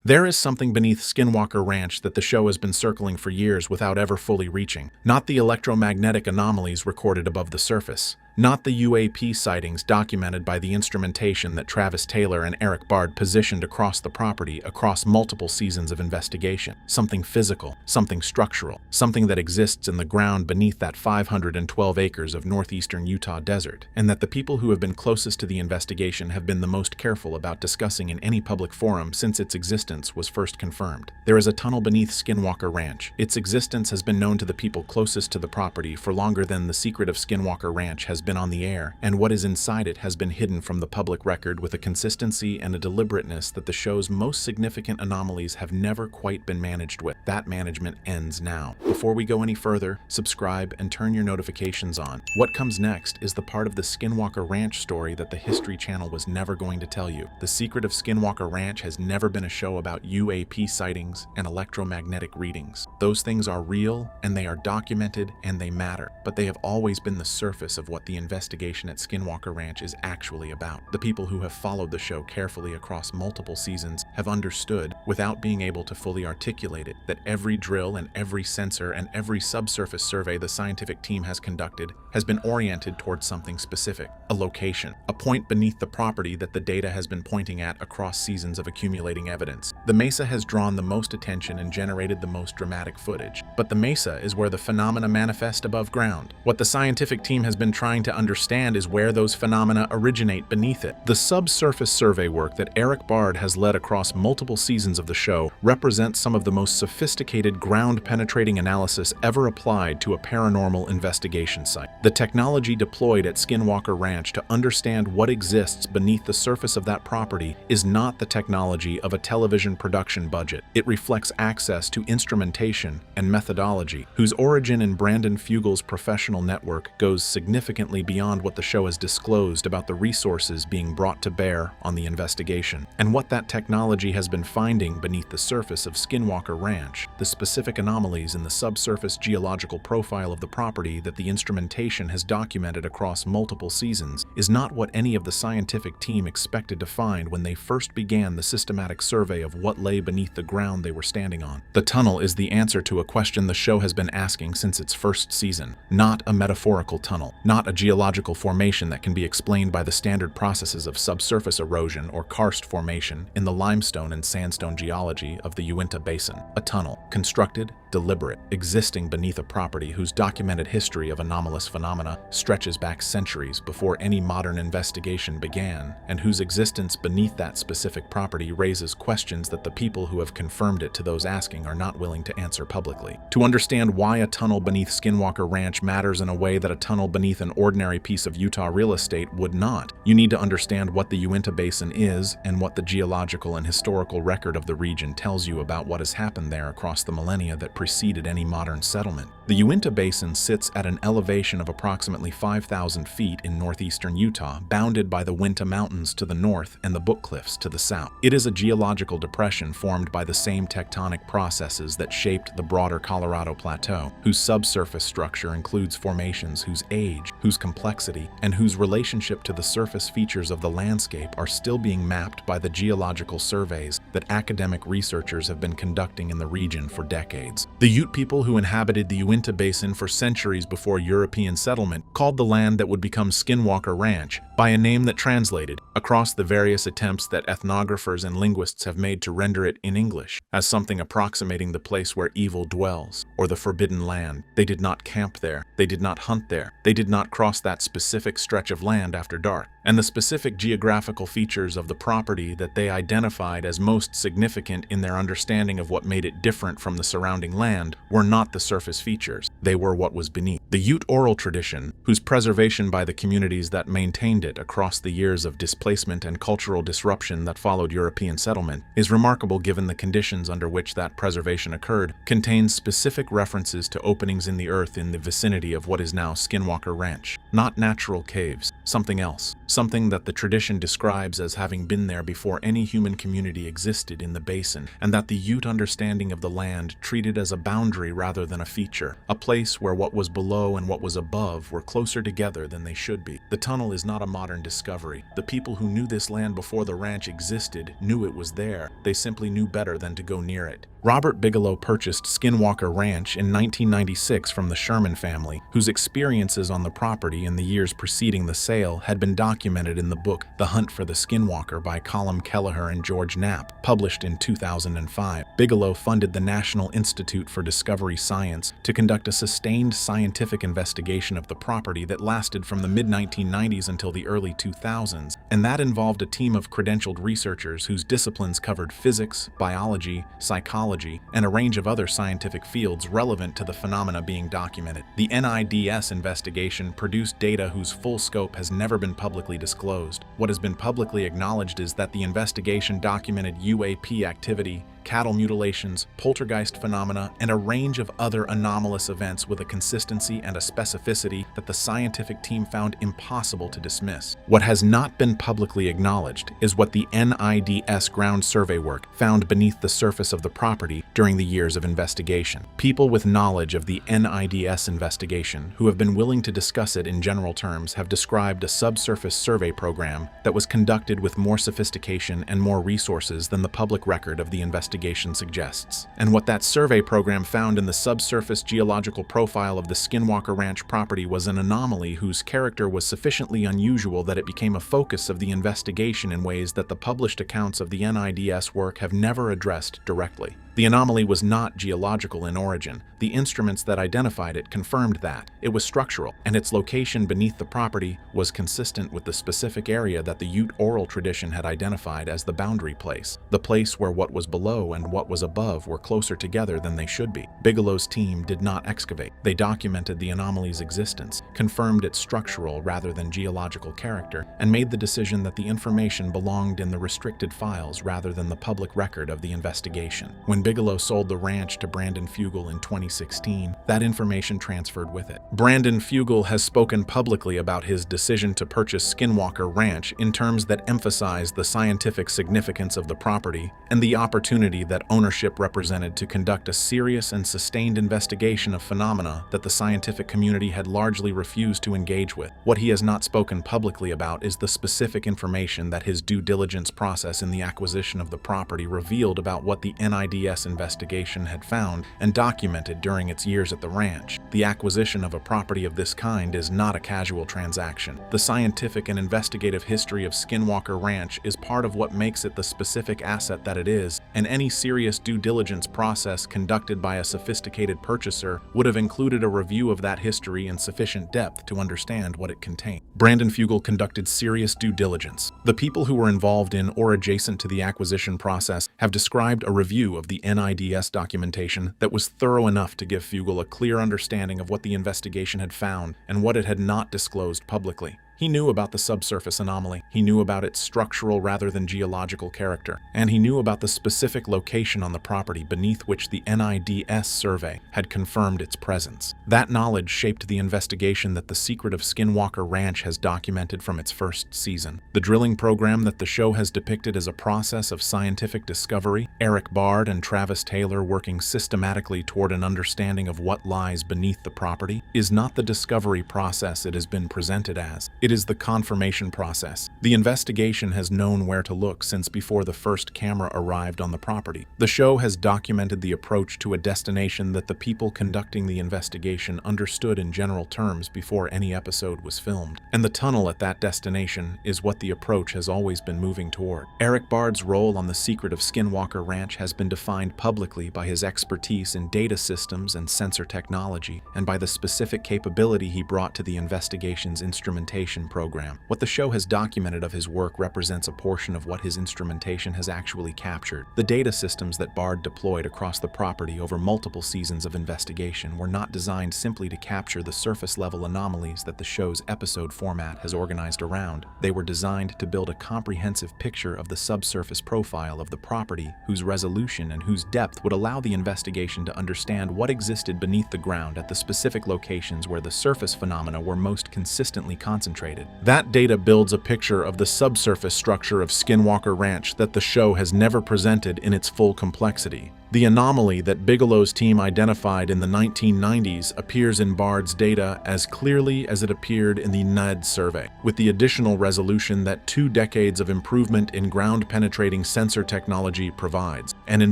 There is something beneath Skinwalker Ranch that the show has been circling for years without ever fully reaching. Not the electromagnetic anomalies recorded above the surface. Not the UAP sightings documented by the instrumentation that Travis Taylor and Erik Bard positioned across the property across multiple seasons of investigation. Something physical, something structural, something that exists in the ground beneath that 512 acres of northeastern Utah desert, and that the people who have been closest to the investigation have been the most careful about discussing in any public forum since its existence was first confirmed. There is a tunnel beneath Skinwalker Ranch. Its existence has been known to the people closest to the property for longer than the Secret of Skinwalker Ranch has been on the air, and what is inside it has been hidden from the public record with a consistency and a deliberateness that the show's most significant anomalies have never quite been managed with. That management ends now. Before we go any further, subscribe and turn your notifications on. What comes next is the part of the Skinwalker Ranch story that the History Channel was never going to tell you. The Secret of Skinwalker Ranch has never been a show about UAP sightings and electromagnetic readings. Those things are real, and they are documented, and they matter, but they have always been the surface of what the investigation at Skinwalker Ranch is actually about. The people who have followed the show carefully across multiple seasons have understood, without being able to fully articulate it, that every drill and every sensor and every subsurface survey the scientific team has conducted has been oriented towards something specific, a location, a point beneath the property that the data has been pointing at across seasons of accumulating evidence. The mesa has drawn the most attention and generated the most dramatic footage, but the mesa is where the phenomena manifest above ground. What the scientific team has been trying to understand is where those phenomena originate beneath it. The subsurface survey work that Erik Bard has led across multiple seasons of the show represents some of the most sophisticated ground-penetrating analysis ever applied to a paranormal investigation site. The technology deployed at Skinwalker Ranch to understand what exists beneath the surface of that property is not the technology of a television production budget. It reflects access to instrumentation and methodology, whose origin in Brandon Fugel's professional network goes significantly beyond what the show has disclosed about the resources being brought to bear on the investigation, and what that technology has been finding beneath the surface of Skinwalker Ranch. The specific anomalies in the subsurface geological profile of the property that the instrumentation has documented across multiple seasons is not what any of the scientific team expected to find when they first began the systematic survey of what lay beneath the ground they were standing on. The tunnel is the answer to a question the show has been asking since its first season. Not a metaphorical tunnel, not a geological formation that can be explained by the standard processes of subsurface erosion or karst formation in the limestone and sandstone geology of the Uinta Basin. A tunnel, constructed, deliberate, existing beneath a property whose documented history of anomalous phenomena stretches back centuries before any modern investigation began, and whose existence beneath that specific property raises questions that the people who have confirmed it to those asking are not willing to answer publicly. To understand why a tunnel beneath Skinwalker Ranch matters in a way that a tunnel beneath an ordinary piece of Utah real estate would not, you need to understand what the Uinta Basin is and what the geological and historical record of the region tells you about what has happened there across the millennia that preceded any modern settlement. The Uinta Basin sits at an elevation of approximately 5,000 feet in northeastern Utah, bounded by the Uinta Mountains to the north and the Book Cliffs to the south. It is a geological depression formed by the same tectonic processes that shaped the broader Colorado Plateau, whose subsurface structure includes formations whose age, whose complexity, and whose relationship to the surface features of the landscape are still being mapped by the geological surveys that academic researchers have been conducting in the region for decades. The Ute people who inhabited the Uinta Basin for centuries before European settlement called the land that would become Skinwalker Ranch by a name that translated, across the various attempts that ethnographers and linguists have made to render it in English, as something approximating the place where evil dwells, or the forbidden land. They did not camp there, they did not hunt there, they did not cross that specific stretch of land after dark, and the specific geographical features of the property that they identified as most significant in their understanding of what made it different from the surrounding land were not the surface features, they were what was beneath. The Ute oral tradition, whose preservation by the communities that maintained it across the years of displacement and cultural disruption that followed European settlement, is remarkable given the conditions under which that preservation occurred, contains specific references to openings in the earth in the vicinity of what is now Skinwalker Ranch. Not natural caves, something else. Something that the tradition describes as having been there before any human community existed in the basin, and that the Ute understanding of the land treated as a boundary rather than a feature, a place where what was below and what was above were closer together than they should be. The tunnel is not a modern discovery. The people who knew this land before the ranch existed knew it was there. They simply knew better than to go near it. Robert Bigelow purchased Skinwalker Ranch in 1996 from the Sherman family, whose experiences on the property in the years preceding the sale had been documented in the book The Hunt for the Skinwalker by Colm Kelleher and George Knapp, published in 2005. Bigelow funded the National Institute for Discovery Science to conduct a sustained scientific investigation of the property that lasted from the mid-1990s until the early 2000s, and that involved a team of credentialed researchers whose disciplines covered physics, biology, psychology, and a range of other scientific fields relevant to the phenomena being documented. The NIDS investigation produced data whose full scope has never been publicly disclosed. What has been publicly acknowledged is that the investigation documented UAP activity, cattle mutilations, poltergeist phenomena, and a range of other anomalous events with a consistency and a specificity that the scientific team found impossible to dismiss. What has not been publicly acknowledged is what the NIDS ground survey work found beneath the surface of the property during the years of investigation. People with knowledge of the NIDS investigation, who have been willing to discuss it in general terms, have described a subsurface survey program that was conducted with more sophistication and more resources than the public record of the investigation suggests. And what that survey program found in the subsurface geological profile of the Skinwalker Ranch property was an anomaly whose character was sufficiently unusual that it became a focus of the investigation in ways that the published accounts of the NIDS work have never addressed directly. The anomaly was not geological in origin. The instruments that identified it confirmed that. It was structural, and its location beneath the property was consistent with the specific area that the Ute oral tradition had identified as the boundary place, the place where what was below and what was above were closer together than they should be. Bigelow's team did not excavate. They documented the anomaly's existence, confirmed its structural rather than geological character, and made the decision that the information belonged in the restricted files rather than the public record of the investigation. When Bigelow sold the ranch to Brandon Fugal in 2016, that information transferred with it. Brandon Fugal has spoken publicly about his decision to purchase Skinwalker Ranch in terms that emphasize the scientific significance of the property and the opportunity that ownership represented to conduct a serious and sustained investigation of phenomena that the scientific community had largely refused to engage with. What he has not spoken publicly about is the specific information that his due diligence process in the acquisition of the property revealed about what the NIDS investigation had found and documented during its years at the ranch. The acquisition of a property of this kind is not a casual transaction. The scientific and investigative history of Skinwalker Ranch is part of what makes it the specific asset that it is, and any serious due diligence process conducted by a sophisticated purchaser would have included a review of that history in sufficient depth to understand what it contained. Brandon Fugal conducted serious due diligence. The people who were involved in or adjacent to the acquisition process have described a review of the NIDS documentation that was thorough enough to give Fugal a clear understanding of what the investigation had found and what it had not disclosed publicly. He knew about the subsurface anomaly, he knew about its structural rather than geological character, and he knew about the specific location on the property beneath which the NIDS survey had confirmed its presence. That knowledge shaped the investigation that the Secret of Skinwalker Ranch has documented from its first season. The drilling program that the show has depicted as a process of scientific discovery, Erik Bard and Travis Taylor working systematically toward an understanding of what lies beneath the property, is not the discovery process it has been presented as. It is the confirmation process. The investigation has known where to look since before the first camera arrived on the property. The show has documented the approach to a destination that the people conducting the investigation understood in general terms before any episode was filmed. And the tunnel at that destination is what the approach has always been moving toward. Erik Bard's role on the Secret of Skinwalker Ranch has been defined publicly by his expertise in data systems and sensor technology, and by the specific capability he brought to the investigation's instrumentation program. What the show has documented of his work represents a portion of what his instrumentation has actually captured. The data systems that Bard deployed across the property over multiple seasons of investigation were not designed simply to capture the surface-level anomalies that the show's episode format has organized around. They were designed to build a comprehensive picture of the subsurface profile of the property, whose resolution and whose depth would allow the investigation to understand what existed beneath the ground at the specific locations where the surface phenomena were most consistently concentrated. That data builds a picture of the subsurface structure of Skinwalker Ranch that the show has never presented in its full complexity. The anomaly that Bigelow's team identified in the 1990s appears in Bard's data as clearly as it appeared in the NIDS survey, with the additional resolution that 2 decades of improvement in ground-penetrating sensor technology provides. And in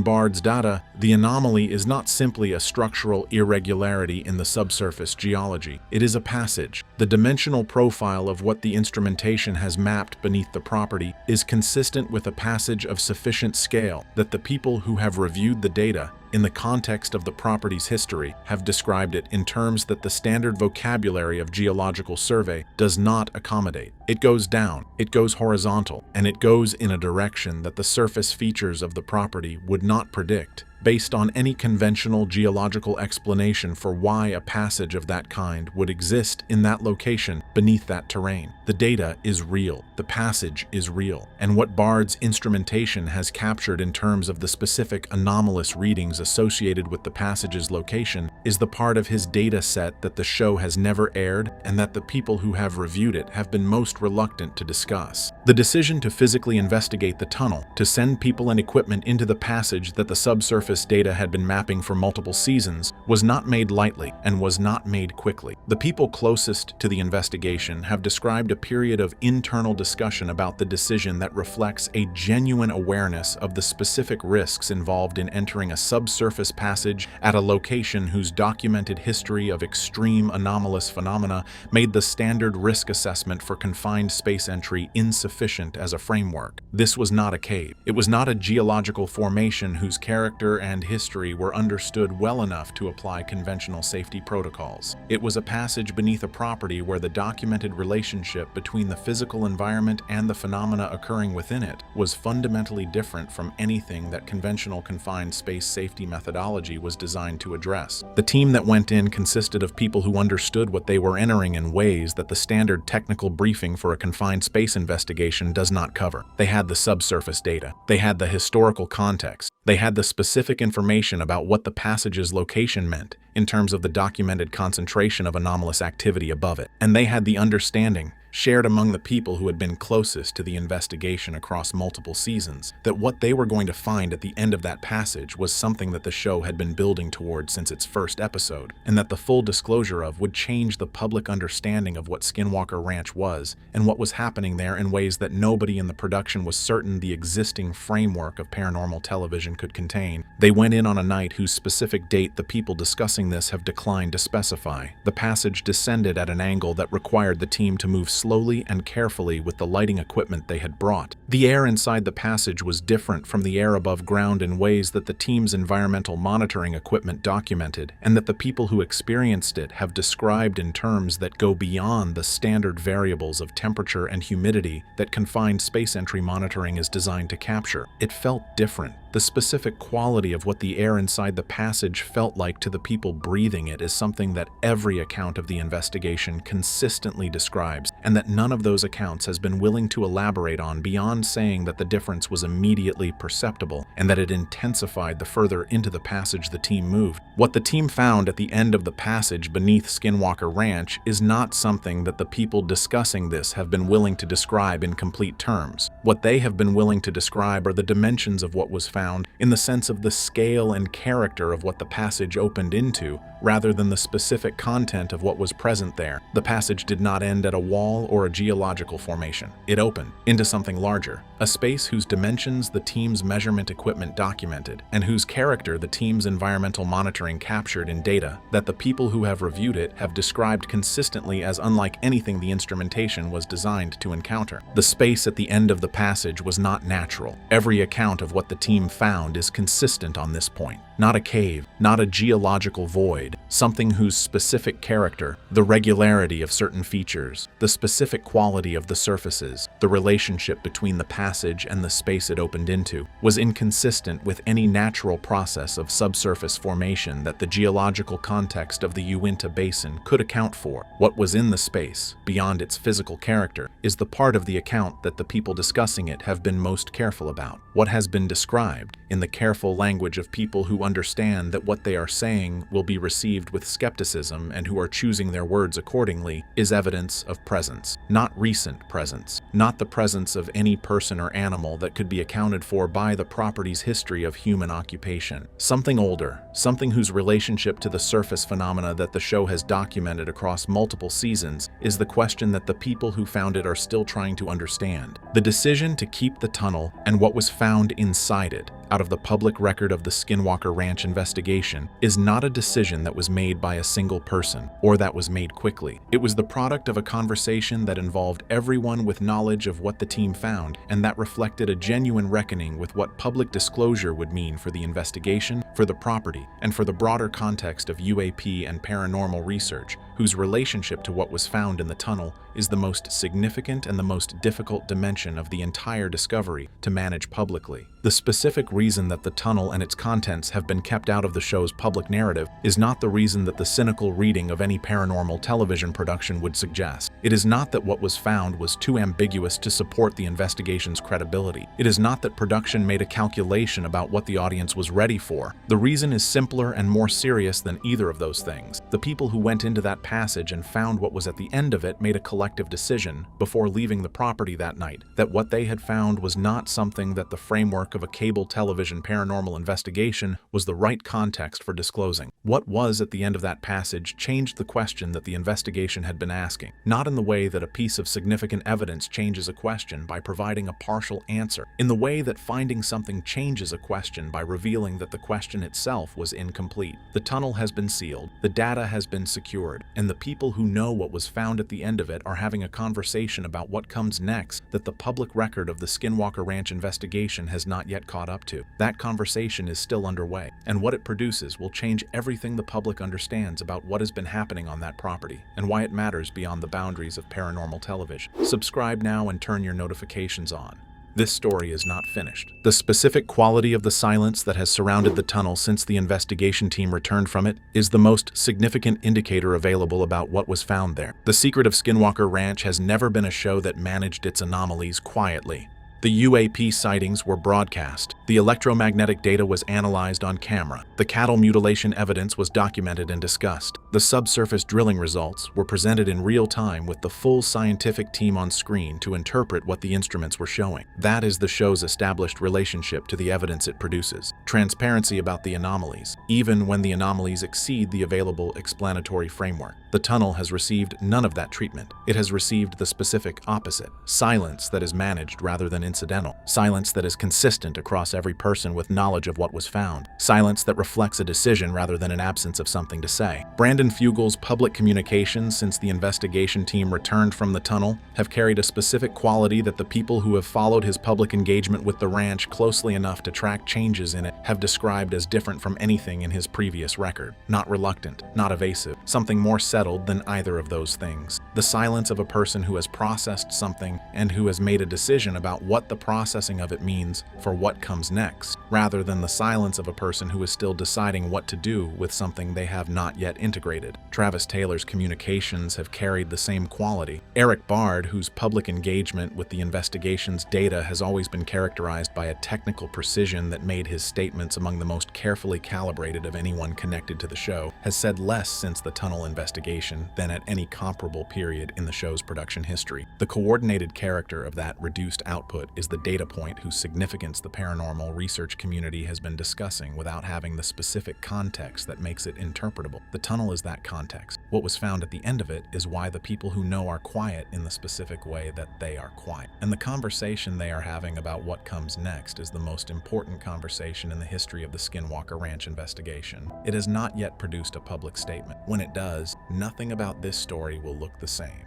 Bard's data, the anomaly is not simply a structural irregularity in the subsurface geology. It is a passage. The dimensional profile of what the instrumentation has mapped beneath the property is consistent with a passage of sufficient scale that the people who have reviewed the data in the context of the property's history have described it in terms that the standard vocabulary of geological survey does not accommodate. It goes down, it goes horizontal, and it goes in a direction that the surface features of the property would not predict, based on any conventional geological explanation for why a passage of that kind would exist in that location beneath that terrain. The data is real, the passage is real, and what Bard's instrumentation has captured in terms of the specific anomalous readings associated with the passage's location is the part of his data set that the show has never aired and that the people who have reviewed it have been most reluctant to discuss. The decision to physically investigate the tunnel, to send people and equipment into the passage that the subsurface data had been mapping for multiple seasons, was not made lightly and was not made quickly. The people closest to the investigation have described a period of internal discussion about the decision that reflects a genuine awareness of the specific risks involved in entering a subsurface passage at a location whose documented history of extreme anomalous phenomena made the standard risk assessment for confined space entry insufficient as a framework. This was not a cave. It was not a geological formation whose character and history were understood well enough to apply conventional safety protocols. It was a passage beneath a property where the documented relationship between the physical environment and the phenomena occurring within it was fundamentally different from anything that conventional confined space safety methodology was designed to address. The team that went in consisted of people who understood what they were entering in ways that the standard technical briefing for a confined space investigation does not cover. They had the subsurface data. They had the historical context. They had the specific information about what the passage's location meant in terms of the documented concentration of anomalous activity above it. And they had the understanding, shared among the people who had been closest to the investigation across multiple seasons, that what they were going to find at the end of that passage was something that the show had been building toward since its first episode, and that the full disclosure of would change the public understanding of what Skinwalker Ranch was and what was happening there in ways that nobody in the production was certain the existing framework of paranormal television could contain. They went in on a night whose specific date the people discussing this have declined to specify. The passage descended at an angle that required the team to move slowly and carefully with the lighting equipment they had brought. The air inside the passage was different from the air above ground in ways that the team's environmental monitoring equipment documented, and that the people who experienced it have described in terms that go beyond the standard variables of temperature and humidity that confined space entry monitoring is designed to capture. It felt different. The specific quality of what the air inside the passage felt like to the people breathing it is something that every account of the investigation consistently describes, and that none of those accounts has been willing to elaborate on beyond saying that the difference was immediately perceptible and that it intensified the further into the passage the team moved. What the team found at the end of the passage beneath Skinwalker Ranch is not something that the people discussing this have been willing to describe in complete terms. What they have been willing to describe are the dimensions of what was found in the sense of the scale and character of what the passage opened into, rather than the specific content of what was present there. The passage did not end at a wall or a geological formation. It opened into something larger, a space whose dimensions the team's measurement equipment documented, and whose character the team's environmental monitoring captured in data that the people who have reviewed it have described consistently as unlike anything the instrumentation was designed to encounter. The space at the end of the passage was not natural. Every account of what the team found is consistent on this point. Not a cave, not a geological void, something whose specific character, the regularity of certain features, the specific quality of the surfaces, the relationship between the passage and the space it opened into, was inconsistent with any natural process of subsurface formation that the geological context of the Uinta Basin could account for. What was in the space, beyond its physical character, is the part of the account that the people discussing it have been most careful about. What has been described, in the careful language of people who understand that what they are saying will be received received with skepticism and who are choosing their words accordingly, is evidence of presence, not recent presence, not the presence of any person or animal that could be accounted for by the property's history of human occupation. Something older, something whose relationship to the surface phenomena that the show has documented across multiple seasons is the question that the people who found it are still trying to understand. The decision to keep the tunnel and what was found inside it out of the public record of the Skinwalker Ranch investigation is not a decision that was made by a single person or that was made quickly. It was the product of a conversation that involved everyone with knowledge of what the team found and that reflected a genuine reckoning with what public disclosure would mean for the investigation, for the property, and for the broader context of UAP and paranormal research, whose relationship to what was found in the tunnel is the most significant and the most difficult dimension of the entire discovery to manage publicly. The specific reason that the tunnel and its contents have been kept out of the show's public narrative is not the reason that the cynical reading of any paranormal television production would suggest. It is not that what was found was too ambiguous to support the investigation's credibility. It is not that production made a calculation about what the audience was ready for. The reason is simpler and more serious than either of those things. The people who went into that passage and found what was at the end of it made a collective decision, before leaving the property that night, that what they had found was not something that the framework of a cable television paranormal investigation was the right context for disclosing. What was at the end of that passage changed the question that the investigation had been asking, not in the way that a piece of significant evidence changes a question by providing a partial answer, in the way that finding something changes a question by revealing that the question itself was incomplete. The tunnel has been sealed, the data has been secured, and the people who know what was found at the end of it are having a conversation about what comes next that the public record of the Skinwalker Ranch investigation has not yet caught up to. That conversation is still underway, and what it produces will change everything the public understands about what has been happening on that property and why it matters beyond the boundaries of paranormal television. Subscribe now and turn your notifications on. This story is not finished. The specific quality of the silence that has surrounded the tunnel since the investigation team returned from it is the most significant indicator available about what was found there. The Secret of Skinwalker Ranch has never been a show that managed its anomalies quietly. The UAP sightings were broadcast. The electromagnetic data was analyzed on camera. The cattle mutilation evidence was documented and discussed. The subsurface drilling results were presented in real time with the full scientific team on screen to interpret what the instruments were showing. That is the show's established relationship to the evidence it produces. Transparency about the anomalies, even when the anomalies exceed the available explanatory framework. The tunnel has received none of that treatment. It has received the specific opposite: silence that is managed rather than incidental, silence that is consistent across every person with knowledge of what was found, silence that reflects a decision rather than an absence of something to say. Brandon Fugel's public communications since the investigation team returned from the tunnel have carried a specific quality that the people who have followed his public engagement with the ranch closely enough to track changes in it have described as different from anything in his previous record. Not reluctant, not evasive, something more settled than either of those things. The silence of a person who has processed something and who has made a decision about what the processing of it means for what comes next, rather than the silence of a person who is still deciding what to do with something they have not yet integrated. Travis Taylor's communications have carried the same quality. Erik Bard, whose public engagement with the investigation's data has always been characterized by a technical precision that made his statements among the most carefully calibrated of anyone connected to the show, has said less since the tunnel investigation than at any comparable period in the show's production history. The coordinated character of that reduced output is the data point whose significance the paranormal research community has been discussing without having the specific context that makes it interpretable. The tunnel is that context. What was found at the end of it is why the people who know are quiet in the specific way that they are quiet. And the conversation they are having about what comes next is the most important conversation in the history of the Skinwalker Ranch investigation. It has not yet produced a public statement. When it does, nothing about this story will look the same.